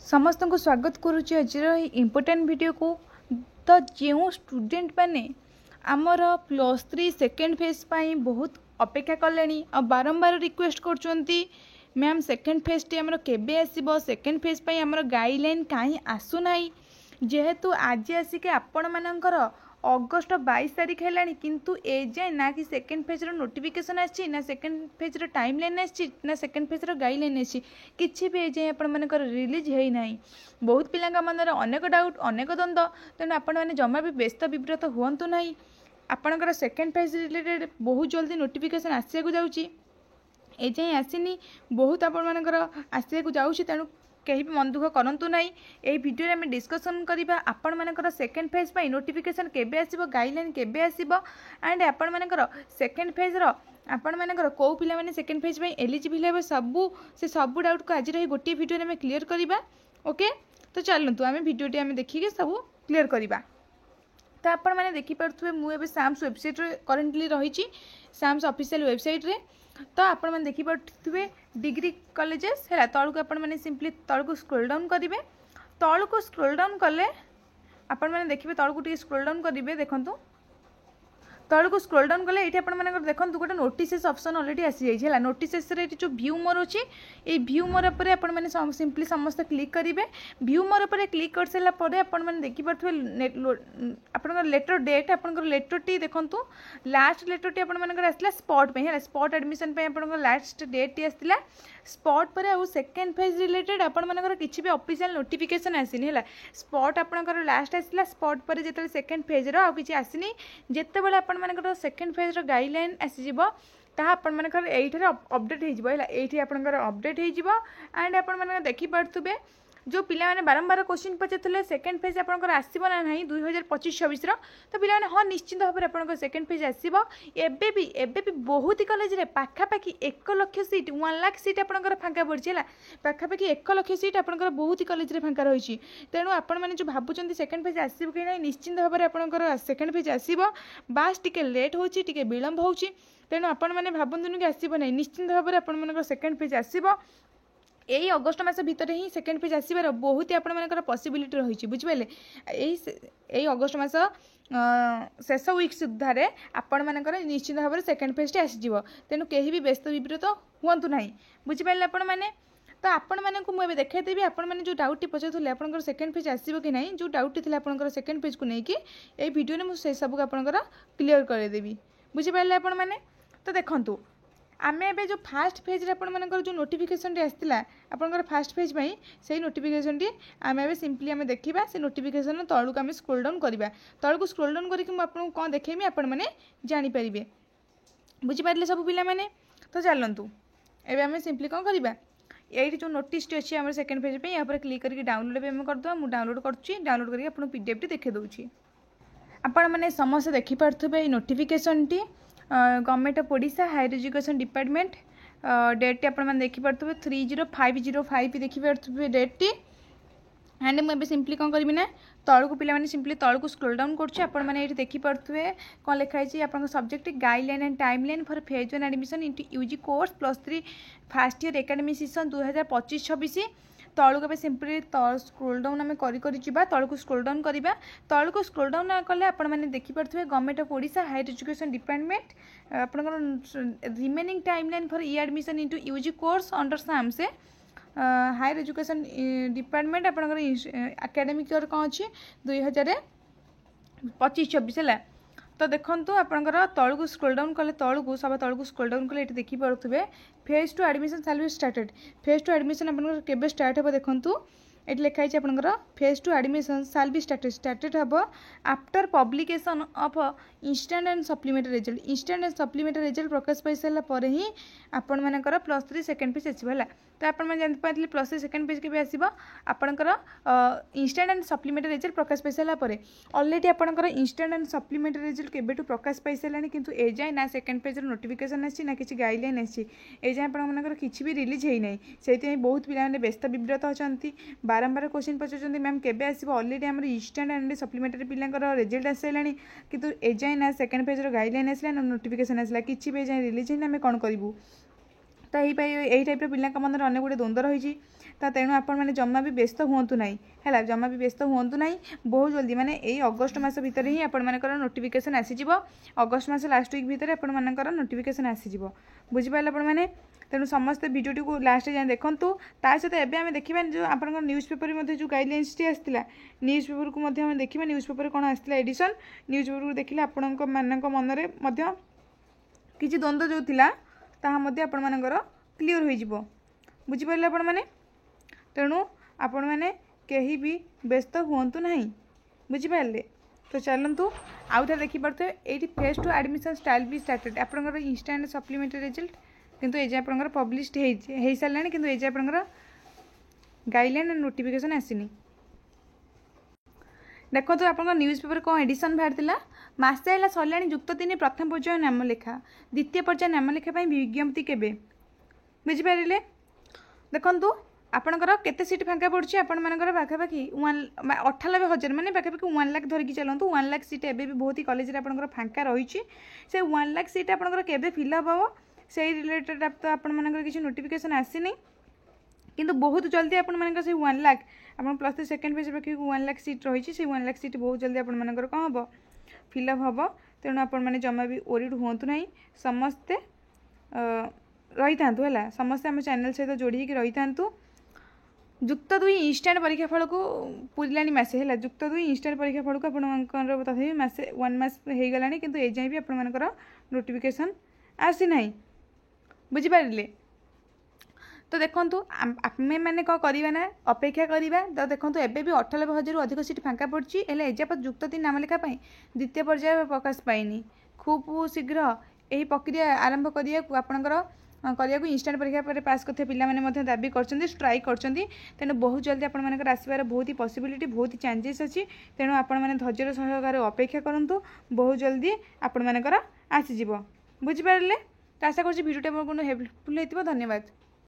समस्त को स्वागत करुच्ची आज इम्पोर्टाट वीडियो को। तो जो स्टूडेंट मैंने आमर +3 सेकेंड फेज पाई बहुत अपेक्षा कले और बारंबार रिक्वेस्ट कर मैम सेकेंड फेज टी आमर केबे आसीबो सेकेंड फेज पाई आमर गाइडलाइन कहीं आसुना जेहेतु आज आसिक आपण मानकर अगस्ट 22 तारीख है किंतु ए जाए ना कि सेकेंड फेज नोटिफिकेशन आसी ना सेकेंड फेज टाइम लाइन आसी ना सेकेंड फेज गाइडलाइन आसी किसी भी ए जाए आपण रिलीज है ना। बहुत पिला मन अनेक डाउट अनेक द्वंद्व तेणु आपण मैंने जमा भी व्यस्त विव्रत हूँ ना। आपणकर सेकेंड फेज रिलेटेड बहुत जल्दी नोटिफिकेशन आसिया जाऊँगी ए जाए आसीनी बहुत आपणकर आसिया जाऊँगी तेणु कहीं भी मन दुख करूँ ना। यही वीडियो आम डिस्कसन करवा आपण मानकर सेकेंड फेज पर नोटिफिकेशन केबे आसीबो गाइडलाइन केबे आसीबो एंड आपण मानकर सेकेंड फेज आपण मानकर कौ पिला माने सेकेंड फेज पर एलिजिबल हे सब डाउट को आज रही गोटे वीडियो आम क्लीयर करवा। ओके तो चलतु आम वीडियो आम देखिए सब क्लीयर करवा। तो आपण मैंने देखिपे मुझे साम्स वेबसाइट करेन्टली रही साम्स ऑफिशियल वेबसाइट रे। तो आपण मैंने देखिपे डिग्री कॉलेजेस है तौल को आपण मैंने सिंपली तौल को स्क्रोल डाउन करेंगे। तौल को स्क्रोल डाउन कले आपण मैंने देखिए तौल को टी स्क्रोल डाउन करेंगे। देखो तौल को स्क्रोल डाउन कले ये आप देखो गोटे नोटिस ऑप्शन ऑलरेडी आसी जाए नोटिस जो व्यू मोर अच्छी ये व्यू मोर पर आप सिंपली समस्त क्लिक करेंगे। व्यू मोर पर क्लिक कर सारापर आपने देखिपे आप लेटर डेट आप लेटर टी देखु लास्ट लेटर टी आसला स्पॉट पे है स्पॉट एडमिशन आप लास्ट डेट टी आसला स्पॉट पर आउ सेकेंड फेज रिलेटेड आपंकर किसी भी ऑफिशियल नोटिफिकेशन आसनी है स्पॉट आपंकर लास्ट आसला स्पॉट पर जो सेकेंड फेज रो किसी आसनी जिते बड़े आपंकर सेकेंड फेज गाइडलाइन आसीजिवो ताहा आपंकर ये अपडेट होती आपंकर अपडेट हो एंड आप देखिपे जो पिला माने बारंबार क्वेश्चन पचारे सेकेंड फेज आपंकर आसो ना ना 2025-26 तो पिला हाँ निश्चित भाव में आप सेकेंड फेज आसो एबे भी बहुत ही कॉलेज रे पाखापाखि 1 लाख सीट 1 लाख सीट आपंकर फांका पड़ी है पाखापाखि 1 लाख सीट आपंकर बहुत ही कॉलेज रे फांका रही। तेणु आपण मैंने जो भावुं सेकेंड फेज आसो कि ना निश्चित भाव में आपंकर सेकेंड फेज आसो बास टिके लेट हो विलम्ब हो तेणु आपण मैंने भावतुनि कि आसो ना निश्चित भाव में आप सेकेंड फेज आसो यही अगस्ट मस भितर ही सेकेंड फेज आसबार बहुत ही आपर पॉसिबिलिटी रही बुझिपारे। यही अगस्ट मस शेष वीक सुधार आपण मानकर निश्चित भाव में सेकेंड फेज टी आसीजिवो तेणु कहीं भी व्यस्त विव्रत हूँ ना बुझिपारे आपण मैंने। तो आपण मानक मुझे देखदेवी आपण मैंने जो डाउट टी पचारे आप सेकेंड फेज आसो कि नहीं जो डाउट टी आप सेकेंड फेज को लेकिन ये वीडियो में मुझे सबको आपंकर क्लीयर करदेवी बुझिपारे आपण मैंने। तो देखूँ आम ए जो फास्ट फेज आपर जो नोटिफिकेशन आसला आपंकर फास्ट फेज में से नोटिफिकेशन टी आम ए सिंपली आम देखा से नोटिफिकेशन तौल को आम स्क्रोल डाउन करवा तौल को स्क्रोल डाउन करके आपको कौन देखेमी आपण मैंने जानीपारे बुझिपारे सब पिला माने। तो चलतु एवं आम सिंपली कौन करवा ये जो नोटिस टी अच्छी सेकेंड फेज पे यहाँ पर क्लिक करके डाउनलोड भी आम करदे मुझे डाउनलोड करुँची डाउनलोड करके आपको पीडीएफ टी देखा दूसरी आपण मैंने समस्त देखिपे नोटिफिकेशन टी government of Odisha higher education department date आप देखिपे 30/5/05 देखिपे डेट टी एंड मुझे सिंपली कौन करी ना तौल को पिला सिंपली तौल को स्क्रोल डाउन कर देखिपे कौन लिखाई आप subject guideline and timeline for phase 1 admission into UG course +3 first year academic session 2025-26 तौल को सिंपली स्क्रोल डाउन आम कर तौल को स्क्रोल डाउन करवा तौल को स्क्रोल डाउन कले आपने देखिपे government of Odisha higher education department आपंकर remaining timeline for e admission into UG course under साम से हायर एजुकेशन डिपार्टमेंट आपंकर एकेडमिक ईयर कौन अच्छी 2025-26 है। तो देखो आपंकर तौल को स्क्रोल डाउन कले तौल को सब तौल को स्क्रोल डाउन कले देखिपे phase 2 admission shall be started phase 2 admission आपंकर केबे स्टार्ट हे देखो ये लिखाई आपंकर phase 2 admission shall be started हे after publication of instant and supplementary result instant and supplementary result प्रकाश पाई सारापर ही आपण मानकर +3 सेकेंड पेज आसो है। तो आपने जानते +3 सेकेंड पेज के आसो आपंकर इंस्टेंट एंड सप्लीमेंटरी रिजल्ट प्रकाश पाई सारापर ऑलरेडी आपंकर इंस्टेंट एंड सप्लीमेंटरी रिजल्ट केबेठू प्रकाश पाई सारानी किंतु ए जाए ना सेकेंड पेज नोटिफिकेशन आसी ना किसी गाइडलाइन आसी ए जाए आपंकर किसी भी रिलीज है ना से बहुत पिला व्यस्त विव्रत अच्छा बारंबार क्वेश्चन पचार मैम केबे आसो ऑलरेडी आम इंस्टेंट एंड सप्लीमेंटरी पिला रिजल्ट आस सारा किंतु ए जाए ना सेकेंड पेज गाइडलाइन आसला ना नोटिफिकेशन आसला किसी भी जाए रिलीज है आम कौन करूँ। तो यही टाइप पिला मन अनेक गुड़े द्वंद्व रही तो तेणु आपण मैंने जमा भी व्यस्त हूँ ना है जमा भी व्यस्त हूँ ना बहुत जल्दी माने यही अगस्ट मास भितर ही आपण मानकर नोटिफिकेशन आसीज अगस्ट मास लास्ट वीक भितर आपण मानकर नोटिफिकेशन आसीज बुझिपारे आपण मैंने तेणु समस्ते भिडियोटी को लास्ट जाए देखूँ ता सहित एवं आम देखा जो आप न्यूज़ पेपर जो गाइडलाइंस टी आसाला न्यूज़ पेपर को देखा न्यूज़ पेपर कौन आसाला एडिशन न्यूज़ पेपर को देखिले आपण मनरे किसी द्वंद्व जो थिला ताहा मध्ये आपण मानकर क्लियर हो जिवो बुझिपारे आपण माने तेणु आपण माने कहीं भी व्यस्त हुंतु नहीं बुझिपारे तो चलतु आउ थे देखिपे ये फेज टू एडमिशन स्टाइल भी स्टार्टेड आपंकर इंस्टांट सप्लीमेंटरी रिजल्ट किंतु एजे आपंकर पब्लिश्ड हो सारे किंतु एजे आपंकर गाइडलाइन एंड नोटिफिकेशन आसीनी देखो तो आप न्यूज़ पेपर कौन एडिशन बाहर मसे है सरला युक्त 3 प्रथम पर्याय नाम लेखा द्वितीय पर्याय नाम लेखा विज्ञप्ति केबे बुझिपारे देखु आपणकर केते सीट फांका पड़ी आपण मानकर पाखापाखि 98,000 माने पाखापाखि 1 लाख धरिकी चलतु 1 लाख सीट एबे भी बहुत ही कॉलेज आपणकर फांका रही से 1 लाख सीट आपणकर केबे फिलअप हम से रिलेटेड तो आपण मानकर किसी नोटिफिकेशन आसीनी किंतु बहुत जल्दी आपण मानकर से 1 लाख आप प्लस 3 सेकेंड फेज पाखि 1 लाख सीट रही से 1 लाख सीट बहुत जल्दी आपण मानकर कौन हम फिलअप हम तेणु आपण मैंने जमा भी ओरिड हूँ ना समस्ते रही था है समस्ते आम चैनल सहित जोड़ी रही था युक्त 2 इंस्टांट परीक्षा फल को पूरला मसे है युक्त 2 इंस्टांट परीक्षा फल को आपंकर तथा मसे 1 मास हो गला कि एजाए भी आपर नोटिफिकेशन आसी ना बुझिपारे तो देखूँ आमे मैंने कौन करवा ना अपेक्षा करवा तो देखो एबे भी 98,000 अधिक सीट फांका पड़ी है एजापत युक्त 3 नाम लेखा द्वितीय पर्याय प्रकाश पाइनी खूब शीघ्र यही प्रक्रिया आरंभ करने को इंस्टांट परीक्षा पर पास करते पे दाबी कर स्ट्राइक कर तेणु बहुत जल्दी आपर आसबार बहुत ही पॉसिबिलिटी बहुत ही चांसेस अच्छी तेणु आपण मैंने धैर्य सहकार अपेक्षा करूँ बहुत जल्दी आपण मानकर आसीज बुझिपारे तो आशा कर भिडियोटा हेल्पफुल होता धन्यवाद।